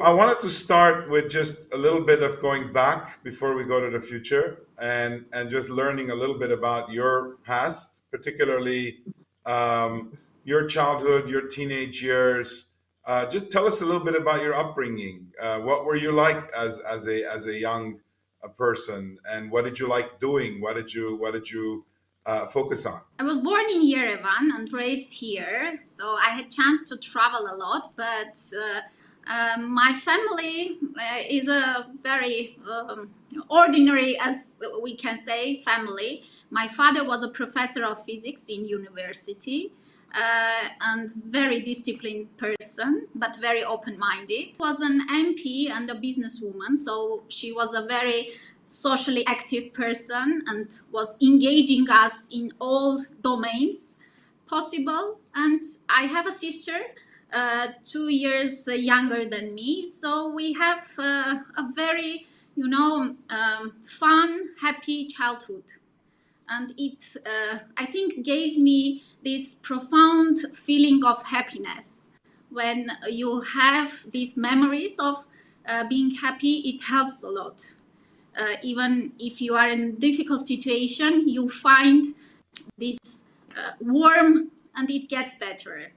I wanted to start with just a little bit of going back before we go to the future, and just learning a little bit about your past, particularly your childhood, your teenage years. Just tell us a little bit about your upbringing. What were you like as a young person, and what did you like doing? What did you focus on? I was born in Yerevan and raised here, so I had chance to travel a lot, but my family is a very ordinary, as we can say, family. My father was a professor of physics in university and very disciplined person, but very open-minded. Was an MP and a businesswoman, so she was a very socially active person and was engaging us in all domains possible. And I have a sister 2 years younger than me, so we have a very, fun, happy childhood. And it, I think, gave me this profound feeling of happiness. When you have these memories of being happy, it helps a lot. Even if you are in a difficult situation, you find this warm and it gets better.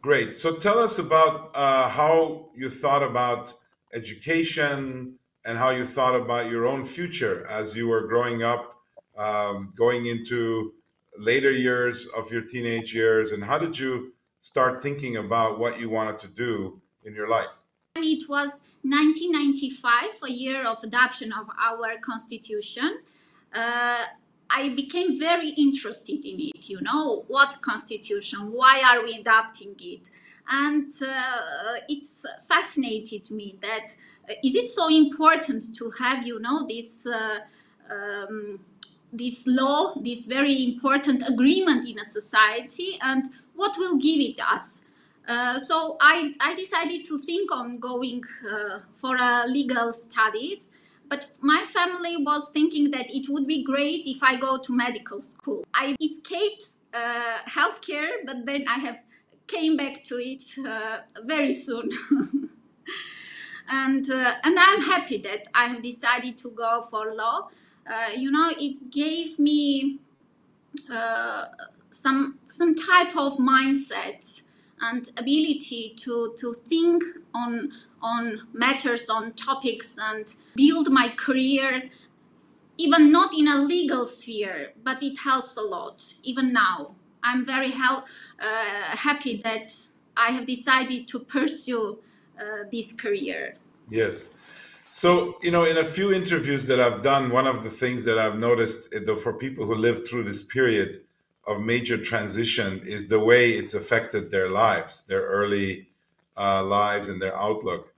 Great. So tell us about how you thought about education and how you thought about your own future as you were growing up, going into later years of your teenage years, and how did you start thinking about what you wanted to do in your life? It was 1995, a year of adoption of our constitution. I became very interested in it, what's constitution, why are we adopting it? And it fascinated me that is it so important to have, this law, this very important agreement in a society, and what will give it us? So I decided to think on going for legal studies. But my family was thinking that it would be great if I go to medical school. I escaped healthcare, but then I came back to it very soon. And I'm happy that I have decided to go for law. It gave me some type of mindset and ability to think on matters, on topics, and build my career, even not in a legal sphere, but it helps a lot, even now. I'm very happy that I have decided to pursue this career. Yes. So, in a few interviews that I've done, one of the things that I've noticed for people who live through this period of major transition is the way it's affected their lives, their early lives and their outlook.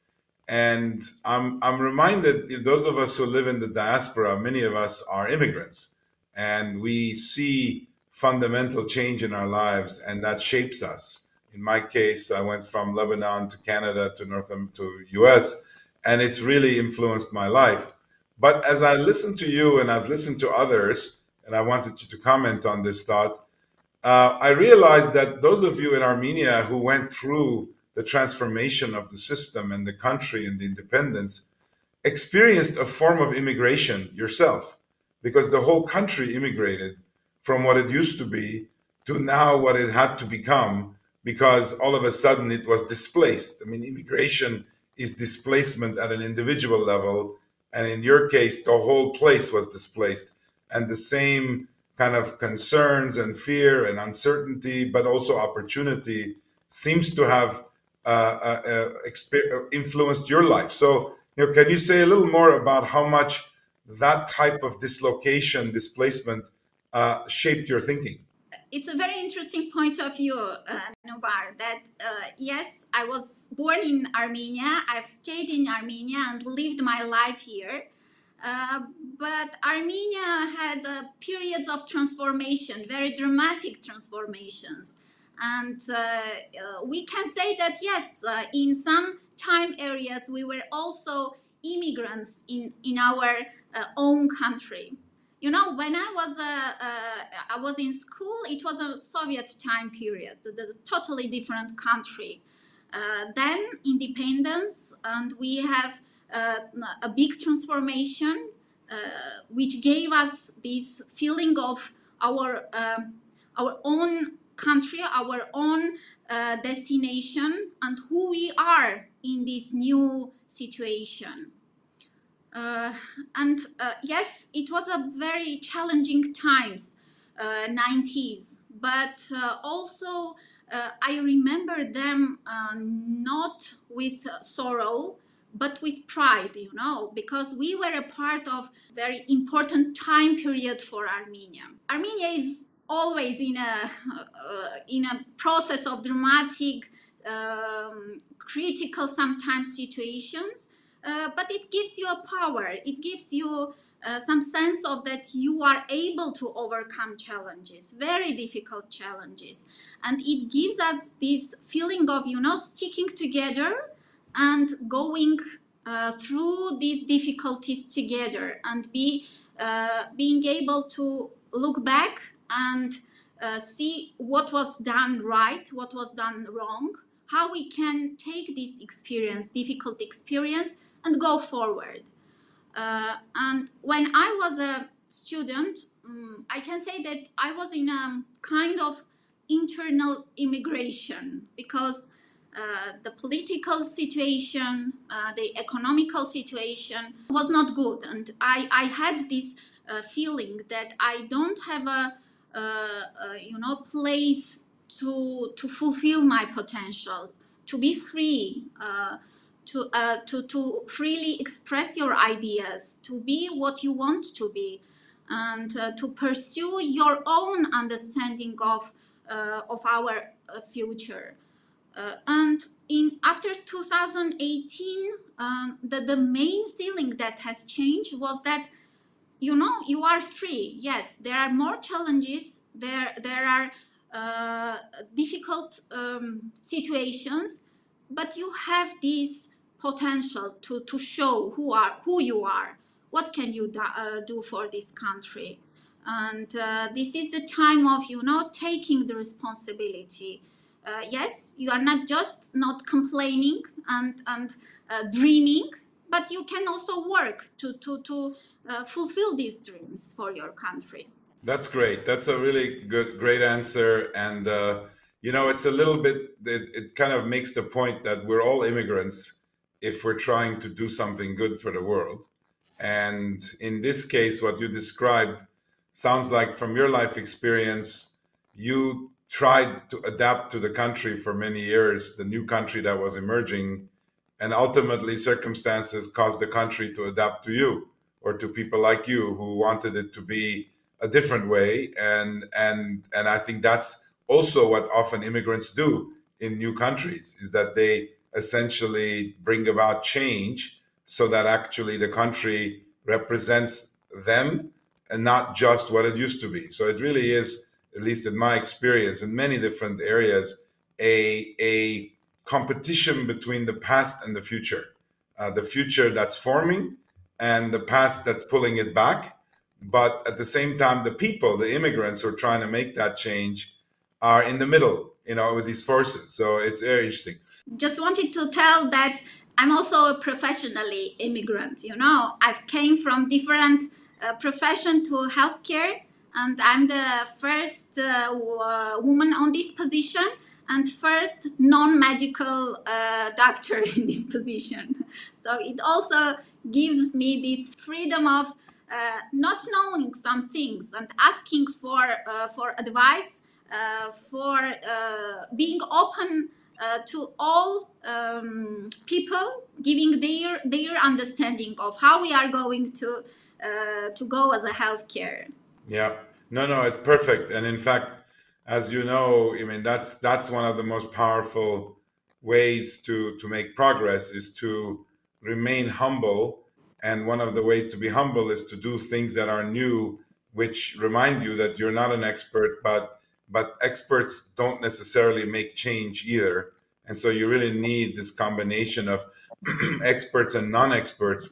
And I'm reminded, those of us who live in the diaspora, many of us are immigrants, and we see fundamental change in our lives, and that shapes us. In my case, I went from Lebanon to Canada to US, and it's really influenced my life. But as I listen to you and I've listened to others, and I wanted you to comment on this thought, I realized that those of you in Armenia who went through the transformation of the system and the country and the independence experienced a form of immigration yourself, because the whole country immigrated from what it used to be to now what it had to become, because all of a sudden it was displaced. I mean, immigration is displacement at an individual level, and in your case, the whole place was displaced. And the same kind of concerns and fear and uncertainty, but also opportunity, seems to have influenced your life. So, can you say a little more about how much that type of displacement shaped your thinking? It's a very interesting point of view, Noubar, that yes, I was born in Armenia, I've stayed in Armenia and lived my life here. But Armenia had periods of transformation, very dramatic transformations. And we can say that, yes, in some time areas, we were also immigrants in our own country. When I was in school, it was a Soviet time period, the totally different country. Then independence, and we have a big transformation, which gave us this feeling of our own country, our own destination, and who we are in this new situation. Yes, it was a very challenging times, 90s, but also I remember them not with sorrow, but with pride, you know, because we were a part of very important time period for Armenia. Armenia is always in a process of dramatic, critical sometimes situations, but it gives you a power. It gives you some sense of that you are able to overcome challenges, very difficult challenges, and it gives us this feeling of, you know, sticking together and going through these difficulties together, and being able to look back and see what was done right, what was done wrong, how we can take this experience, difficult experience, and go forward. And when I was a student, I can say that I was in a kind of internal immigration, because the political situation, the economical situation was not good, and I had this feeling that I don't have a place to fulfill my potential, to be free, to freely express your ideas, to be what you want to be, and to pursue your own understanding of our future. And after 2018, the main feeling that has changed was that, you know, you are free. Yes, there are more challenges. There are difficult situations, but you have this potential to show who you are. What can you do for this country? And this is the time of, you know, taking the responsibility. Yes, you are not complaining and dreaming, but you can also work to fulfill these dreams for your country. That's great. That's a really great answer. And, you know, it's a little bit, it kind of makes the point that we're all immigrants if we're trying to do something good for the world. And in this case, what you described sounds like, from your life experience, you tried to adapt to the country for many years, the new country that was emerging, and ultimately circumstances caused the country to adapt to you, or to people like you who wanted it to be a different way. And I think that's also what often immigrants do in new countries, is that they essentially bring about change so that actually the country represents them and not just what it used to be. So it really is, at least in my experience, in many different areas, a competition between the past and the future that's forming and the past that's pulling it back. But at the same time, the people, the immigrants who are trying to make that change, are in the middle, you know, with these forces. So it's very interesting. Just wanted to tell that I'm also a professionally immigrant. You know, I've came from different profession to healthcare, and I'm the first woman on this position and first non-medical doctor in this position. So it also gives me this freedom of not knowing some things and asking for advice, for being open to all people, giving their understanding of how we are going to go as a healthcare. Yeah, no, it's perfect. And in fact, as you know, I mean, that's one of the most powerful ways to make progress, is to remain humble. And one of the ways to be humble is to do things that are new, which remind you that you're not an expert, but experts don't necessarily make change either. And so you really need this combination of experts and non-experts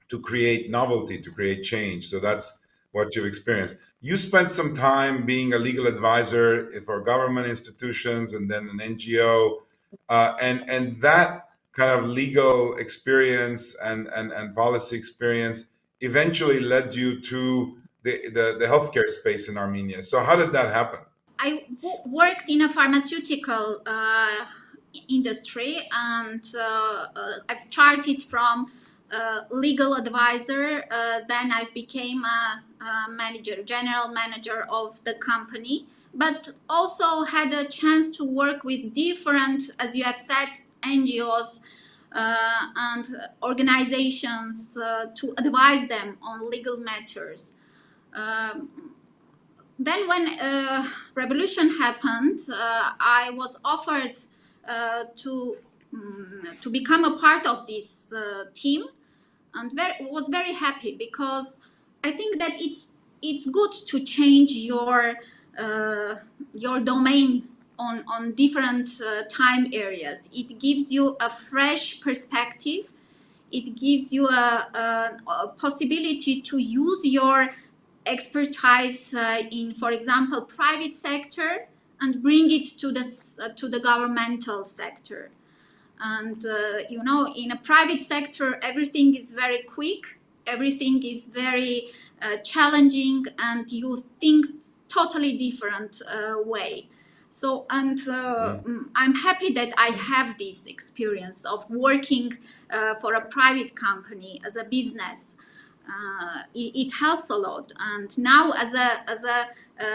to create novelty, to create change. So that's what you've experienced. You spent some time being a legal advisor for government institutions and then an NGO. And that kind of legal experience and policy experience eventually led you to the healthcare space in Armenia. So how did that happen? I worked in a pharmaceutical industry, and I've started from legal advisor. Then I became a manager, general manager of the company, but also had a chance to work with different, as you have said, NGOs and organizations to advise them on legal matters. Then when revolution happened, I was offered to become a part of this team, and was very happy, because I think that it's good to change your domain on different time areas. It gives you a fresh perspective. It gives you a possibility to use your expertise in, for example, private sector, and bring it to the governmental sector. And in a private sector, everything is very quick, everything is very challenging, and you think totally different way. So, and I'm happy that I have this experience of working for a private company as a business. It helps a lot. And now, as a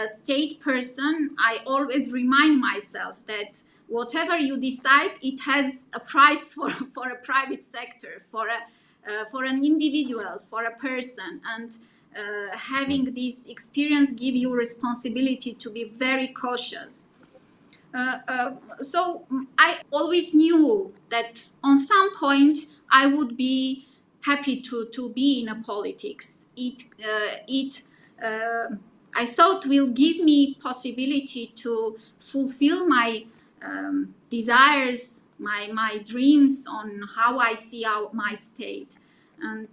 state person, I always remind myself that whatever you decide, it has a price for a private sector, for an individual, for a person. And having this experience give you responsibility to be very cautious. So I always knew that on some point I would be happy to be in a politics. I thought will give me possibility to fulfill my desires, my dreams on how I see my state. And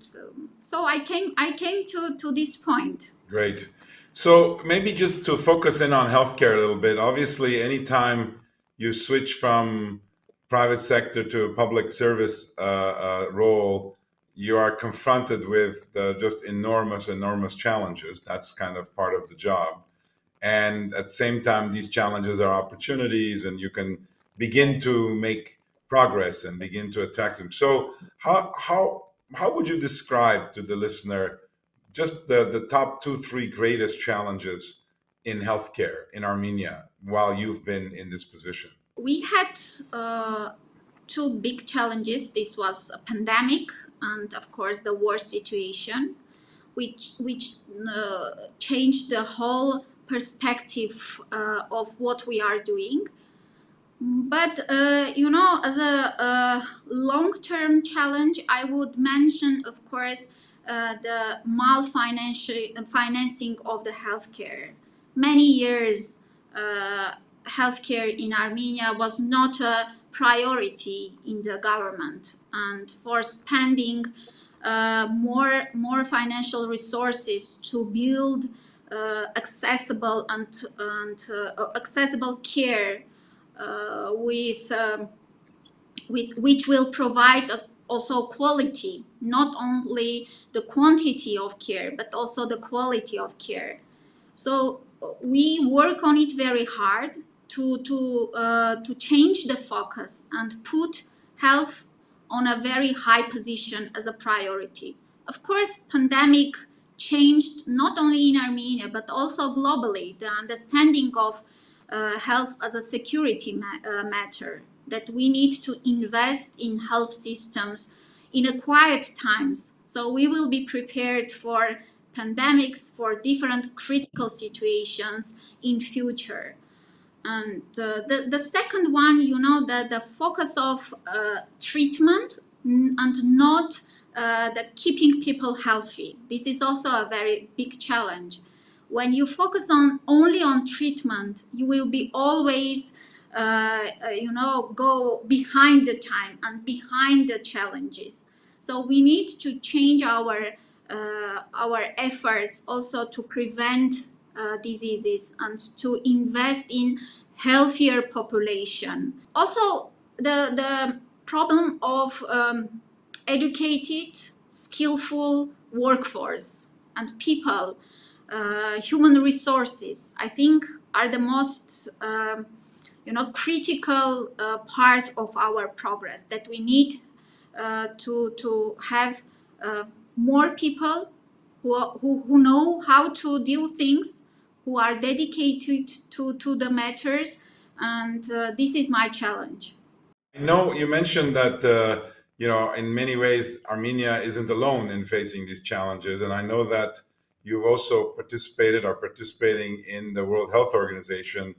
so I came to this point. Great. So maybe just to focus in on healthcare a little bit. Obviously, anytime you switch from private sector to a public service role, you are confronted with just enormous challenges. That's kind of part of the job. And at the same time, these challenges are opportunities, and you can begin to make progress and begin to attack them. So how would you describe to the listener just the top 2-3 greatest challenges in healthcare in Armenia while you've been in this position? We had 2 big challenges. This was a pandemic, and of course the war situation, which changed the whole perspective of what we are doing. But as a long-term challenge, I would mention, of course, the financing of the healthcare. Many years, healthcare in Armenia was not a priority in the government, and for spending more financial resources to build accessible and accessible care with which will provide also quality, not only the quantity of care, but also the quality of care. So we work on it very hard to change the focus and put health on a very high position as a priority. Of course, pandemic changed not only in Armenia, but also globally, the understanding of health as a security matter, that we need to invest in health systems in a quiet times. So we will be prepared for pandemics, for different critical situations in future. And the second one, the focus of treatment and not the keeping people healthy. This is also a very big challenge. When you focus only on treatment, you will be always, go behind the time and behind the challenges. So we need to change our efforts also to prevent diseases and to invest in healthier population. Also, the problem of educated, skillful workforce and people, human resources, I think, are the most critical part of our progress, that we need to have more people who know how to do things, who are dedicated to the matters, and this is my challenge. I know you mentioned that in many ways Armenia isn't alone in facing these challenges, and I know that you've also participated or participating in the World Health Organization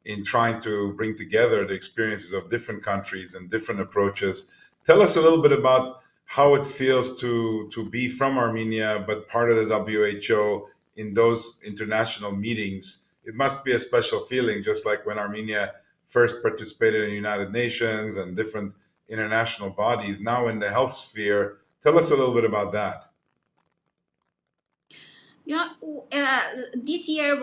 in trying to bring together the experiences of different countries and different approaches. Tell us a little bit about how it feels to be from Armenia, but part of the WHO in those international meetings. It must be a special feeling, just like when Armenia first participated in the United Nations and different international bodies. Now in the health sphere, tell us a little bit about that. This year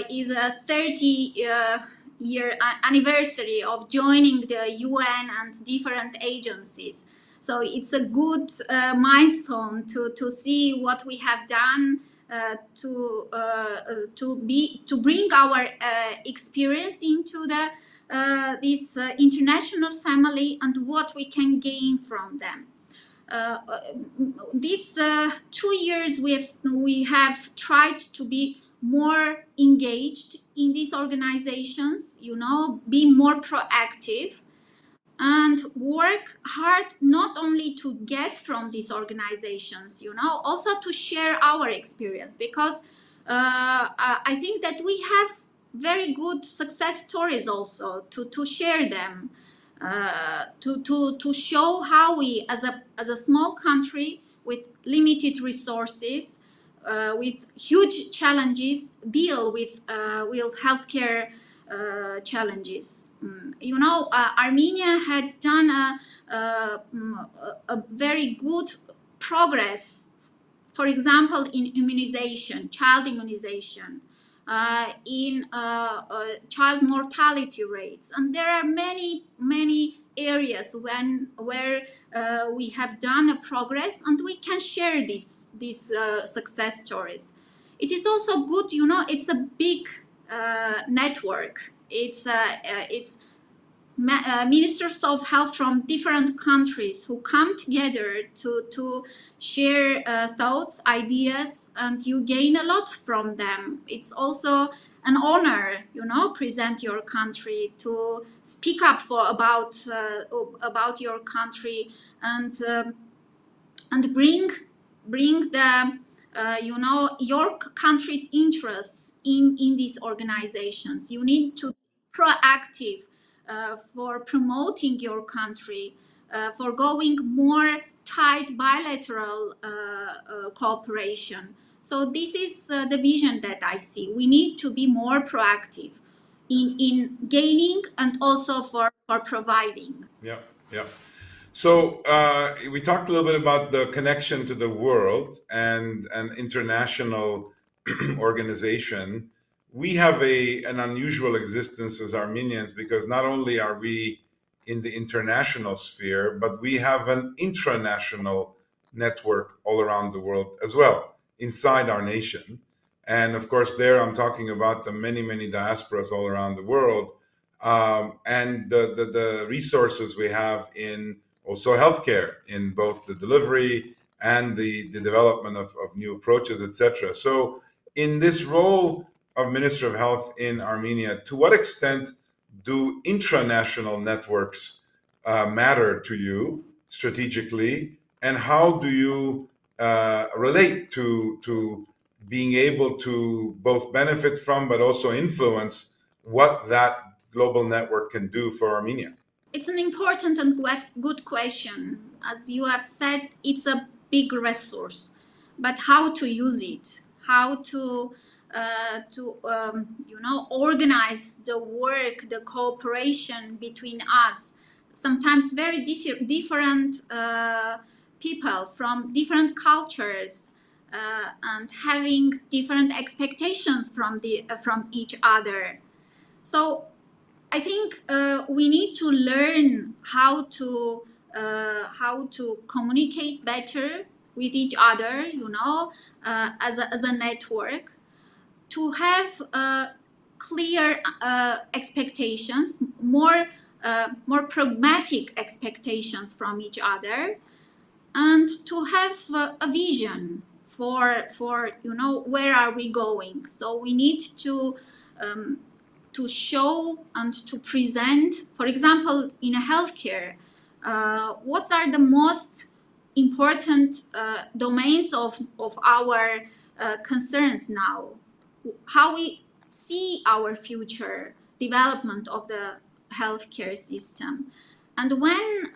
is a 30-year anniversary of joining the UN and different agencies. So it's a good milestone to see what we have done to bring our experience into this international family and what we can gain from them. These 2 years we have tried to be more engaged in these organizations, be more proactive and work hard not only to get from these organizations, also to share our experience, because I think that we have very good success stories also to share them, to show how we, as a small country with limited resources, with huge challenges, deal with healthcare challenges. Armenia had done a very good progress, for example, in immunization, child immunization, in child mortality rates, and there are many areas where we have done a progress, and we can share these success stories. It is also good, it's a big network. It's ministers of health from different countries who come together to share thoughts, ideas, and you gain a lot from them. It's also an honor, present your country, to speak up about your country, and bring the your country's interests in these organizations. You need to be proactive for promoting your country, for going more tight bilateral cooperation. So this is the vision that I see. We need to be more proactive in gaining and also for providing. Yeah. So we talked a little bit about the connection to the world and an international organization. We have an unusual existence as Armenians, because not only are we in the international sphere, but we have an intranational network all around the world as well, inside our nation. And of course, there I'm talking about the many diasporas all around the world, and the resources we have in also healthcare, in both the delivery and the development of new approaches, etc. So in this role of Minister of Health in Armenia, to what extent do intranational networks matter to you strategically, and how do you relate to being able to both benefit from but also influence what that global network can do for Armenia? It's an important and good question. As you have said, it's a big resource, but how to use it, how to organize the work, the cooperation between us. Sometimes very different people from different cultures and having different expectations from each other. So I think we need to learn how to communicate better with each other, as a network, to have clear expectations, more pragmatic expectations from each other, and to have a vision for where are we going. So we need to show and to present, for example, in a healthcare, what are the most important domains of our concerns now, how we see our future development of the healthcare system. And when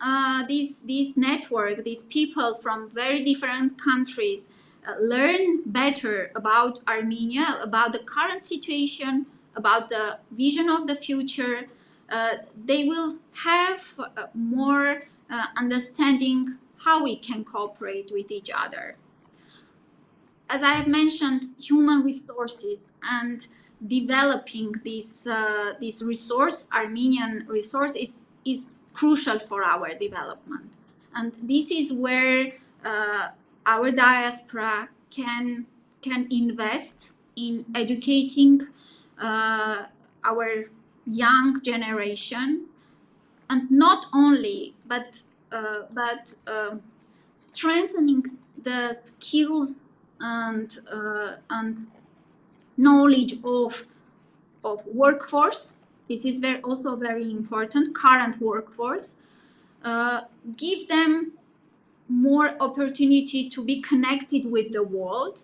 this network, these people from very different countries learn better about Armenia, about the current situation, about the vision of the future, they will have more understanding how we can cooperate with each other. As I have mentioned, human resources and developing this resource, Armenian resource, is crucial for our development. And this is where our diaspora can invest in educating our young generation, and not only, but strengthening the skills and knowledge of workforce. This is also very important, current workforce. Give them more opportunity to be connected with the world,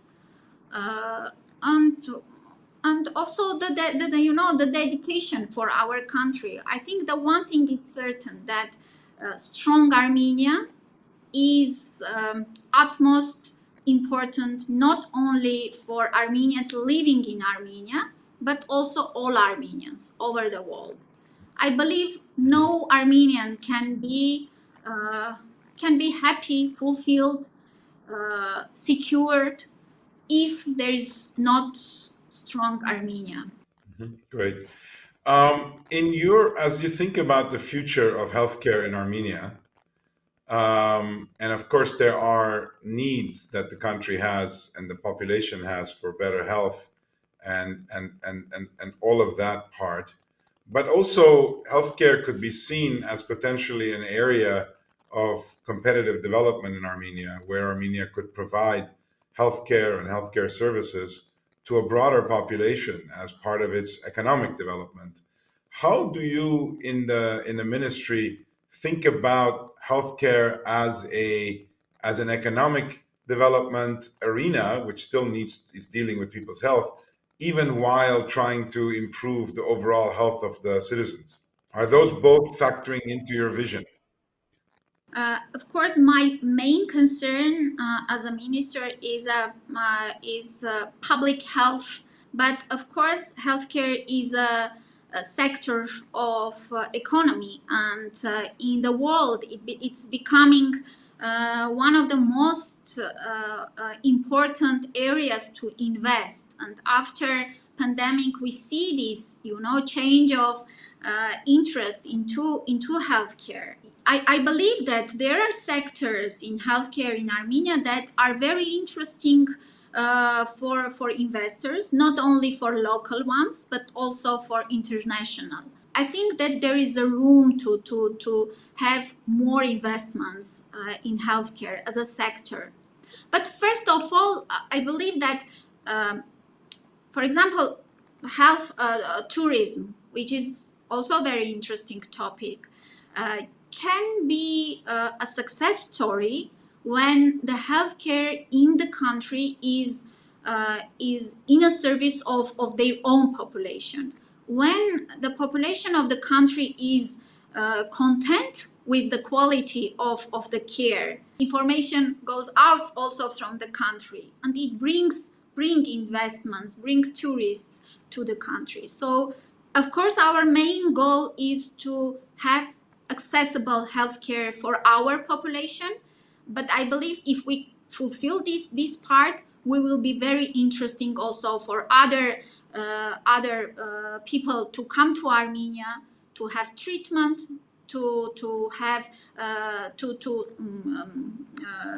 and also the dedication for our country. I think the one thing is certain, that strong Armenia is utmost important, not only for Armenians living in Armenia, but also all Armenians over the world. I believe no Armenian can be happy, fulfilled, secured, if there is not strong Armenia. Great. As you think about the future of healthcare in Armenia, and of course there are needs that the country has and the population has for better health, and all of that part, but also healthcare could be seen as potentially an area of competitive development in Armenia, where Armenia could provide healthcare and healthcare services to a broader population as part of its economic development. How do you in the ministry think about healthcare as an economic development arena, which still is dealing with people's health, even while trying to improve the overall health of the citizens? Are those both factoring into your vision? Of course, my main concern as a minister is public health. But of course, healthcare is a sector of economy, and in the world, it's becoming one of the most important areas to invest. And after pandemic, we see this, change of interest into healthcare. I believe that there are sectors in healthcare in Armenia that are very interesting for investors, not only for local ones, but also for international. I think that there is a room to have more investments in healthcare as a sector. But first of all, I believe that, for example, health tourism, which is also a very interesting topic, can be a success story when the healthcare in the country is in a service of their own population. When the population of the country is content with the quality of the care, information goes out also from the country, and it bring investments, bring tourists to the country. So, of course, our main goal is to have accessible healthcare for our population. But I believe if we fulfill this part, we will be very interesting also for other people to come to Armenia, to have treatment, to have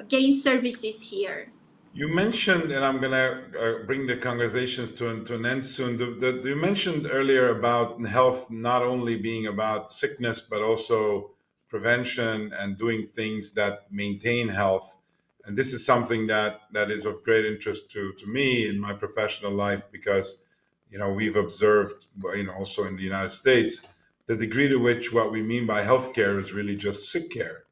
gain services here. You mentioned, and I'm going to bring the conversations to an end soon. You mentioned earlier about health not only being about sickness, but also prevention and doing things that maintain health. And this is something that is of great interest to me in my professional life, because, you know, we've observed, you know, also in the United States, the degree to which what we mean by healthcare is really just sick care.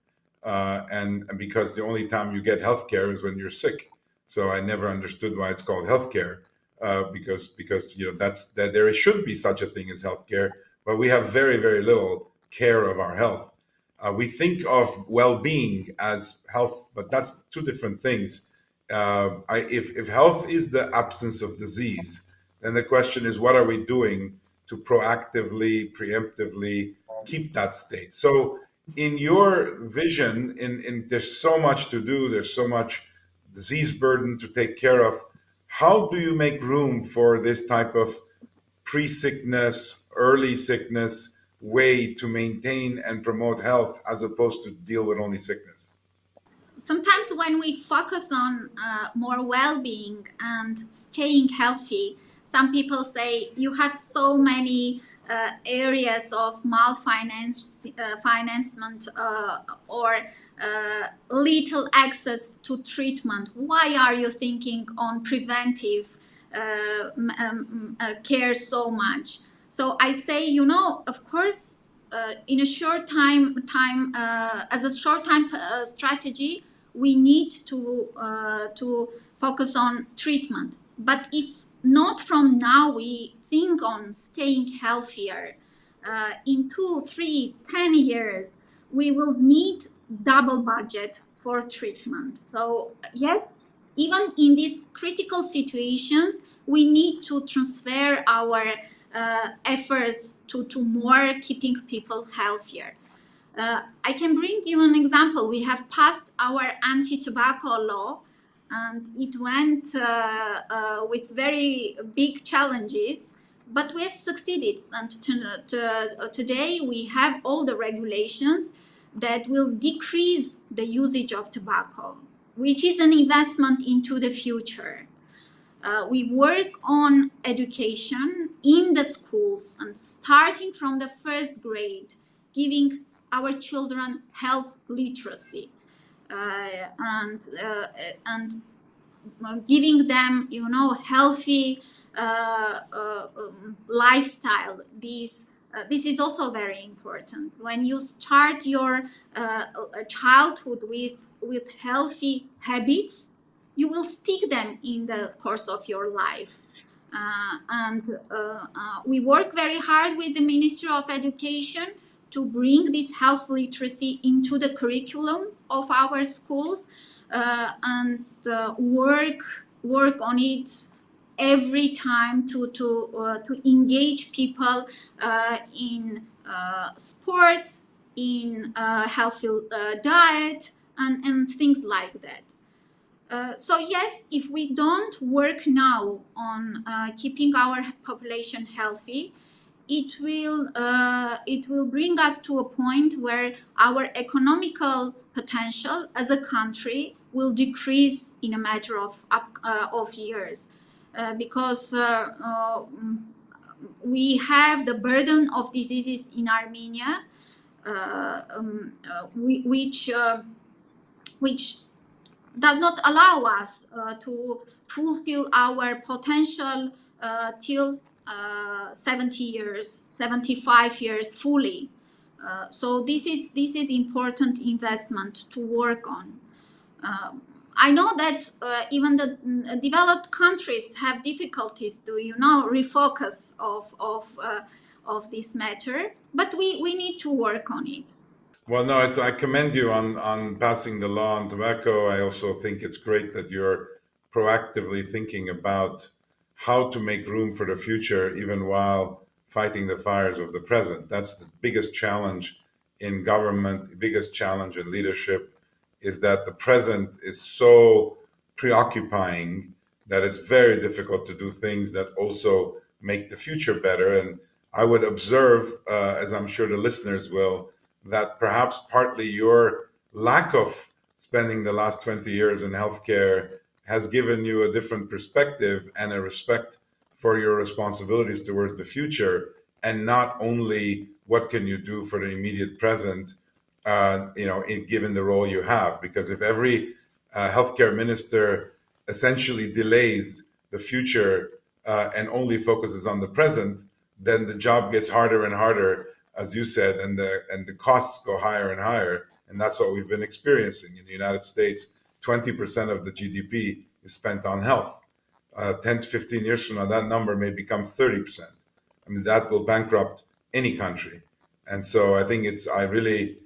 And because the only time you get healthcare is when you're sick. So I never understood why it's called healthcare, because you know that there should be such a thing as healthcare, but we have very, very little care of our health. We think of well-being as health, but that's two different things. If health is the absence of disease, then the question is, what are we doing to proactively, preemptively keep that state? So in your vision, in there's so much to do, there's so much disease burden to take care of. How do you make room for this type of pre-sickness, early sickness way to maintain and promote health, as opposed to deal with only sickness? Sometimes when we focus on more well-being and staying healthy, some people say you have so many areas of malfinancement or little access to treatment. Why are you thinking on preventive care so much? So I say, you know, of course, in a short time as a short-time strategy, we need to focus on treatment. But if not from now, we think on staying healthier. In 2, 3, 10 years, we will need double budget for treatment. So yes, even in these critical situations, we need to transfer our efforts to more keeping people healthier. I can bring you an example. We have passed our anti-tobacco law, and it went with very big challenges, but we have succeeded. And today we have all the regulations that will decrease the usage of tobacco, which is an investment into the future. We work on education in the schools, and starting from the first grade, giving our children health literacy and giving them, you know, healthy lifestyle. This is also very important. When you start your childhood with healthy habits, you will stick them in the course of your life. We work very hard with the Ministry of Education to bring this health literacy into the curriculum of our schools, and work on it every time to engage people in sports, in healthy diet, and things like that. So yes, if we don't work now on keeping our population healthy, it will bring us to a point where our economical potential as a country will decrease in a matter of years, because we have the burden of diseases in Armenia, which does not allow us to fulfill our potential till 70 years, 75 years fully. So this is important investment to work on. I know that even the developed countries have difficulties to, you know, refocus of this matter, but we need to work on it. Well, no, I commend you on passing the law on tobacco. I also think it's great that you're proactively thinking about how to make room for the future, even while fighting the fires of the present. That's the biggest challenge in government, the biggest challenge in leadership, is that the present is so preoccupying that it's very difficult to do things that also make the future better. And I would observe, as I'm sure the listeners will, that perhaps partly your lack of spending the last 20 years in healthcare has given you a different perspective and a respect for your responsibilities towards the future, and not only what can you do for the immediate present, given the role you have. Because if every healthcare minister essentially delays the future and only focuses on the present, then the job gets harder and harder, as you said, and the costs go higher and higher. And that's what we've been experiencing in the United States. 20% of the GDP is spent on health. 10 to 15 years from now, that number may become 30%. I mean, that will bankrupt any country. And so I think I really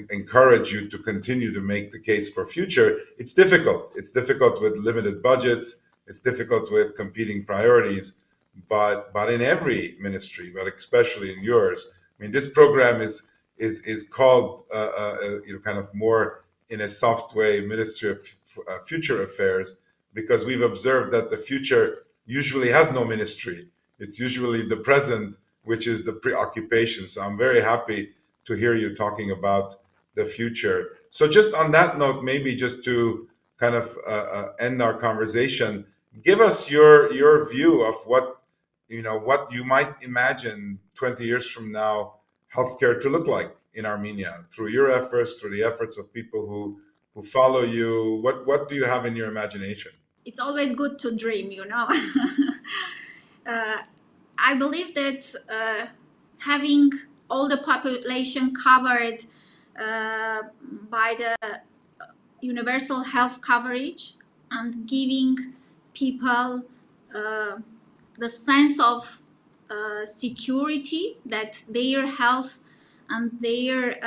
encourage you to continue to make the case for future. It's difficult. It's difficult with limited budgets. It's difficult with competing priorities. But in every ministry, but especially in yours, I mean, this program is called kind of more in a soft way, Ministry of Future Affairs, because we've observed that the future usually has no ministry. It's usually the present, which is the preoccupation. So I'm very happy to hear you talking about the future. So just on that note, maybe just to kind of end our conversation, give us your view of what you might imagine 20 years from now healthcare to look like in Armenia, through your efforts, through the efforts of people who follow you. What do you have in your imagination? It's always good to dream, I believe that having all the population covered by the universal health coverage and giving people the sense of security that their health and their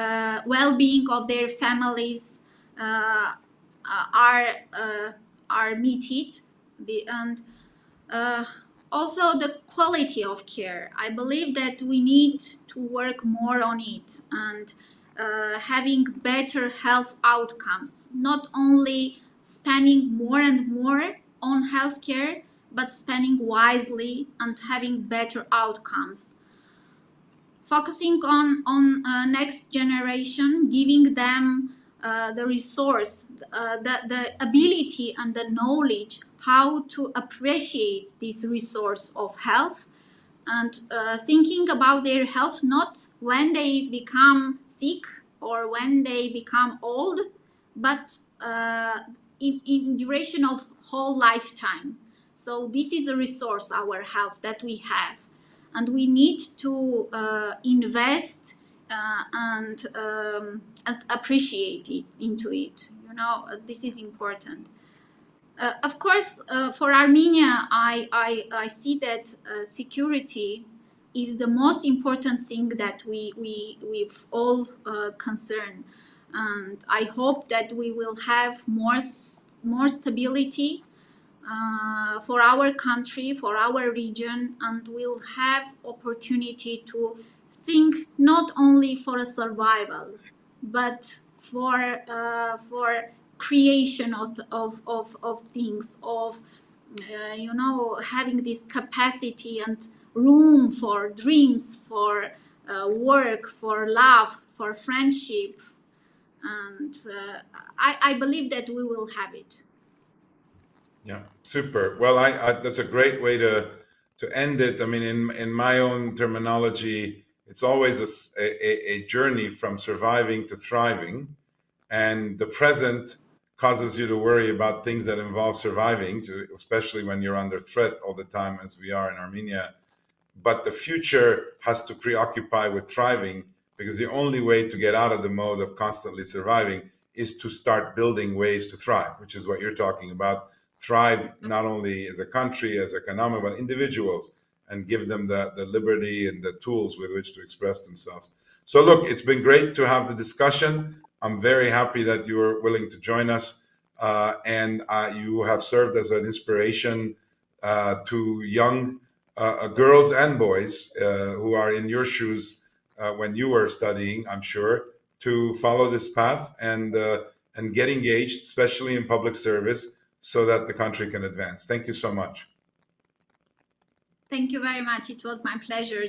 well-being of their families are meted, and also the quality of care. I believe that we need to work more on it, and having better health outcomes, not only spending more and more on healthcare, but spending wisely and having better outcomes. Focusing on next generation, giving them the resource, the ability and the knowledge how to appreciate this resource of health, and thinking about their health not when they become sick or when they become old, but in duration of whole lifetime. So this is a resource, our health, that we have, and we need to invest and appreciate it into it. This is important. Of course, for Armenia, I see that security is the most important thing that we've all concerned, and I hope that we will have more stability for our country, for our region, and we'll have opportunity to think not only for a survival, but for creation of things, of having this capacity and room for dreams, for work, for love, for friendship, and I believe that we will have it. Yeah, super. Well, that's a great way to end it. I mean, in my own terminology, it's always a journey from surviving to thriving, and the present causes you to worry about things that involve surviving, especially when you're under threat all the time, as we are in Armenia. But the future has to preoccupy with thriving, because the only way to get out of the mode of constantly surviving is to start building ways to thrive, which is what you're talking about. Thrive not only as a country, as economic, but individuals, and give them the liberty and the tools with which to express themselves. So look, it's been great to have the discussion. I'm very happy that you were willing to join us, and you have served as an inspiration to young girls and boys who are in your shoes when you were studying, I'm sure, to follow this path and get engaged, especially in public service, so that the country can advance. Thank you so much. Thank you very much. It was my pleasure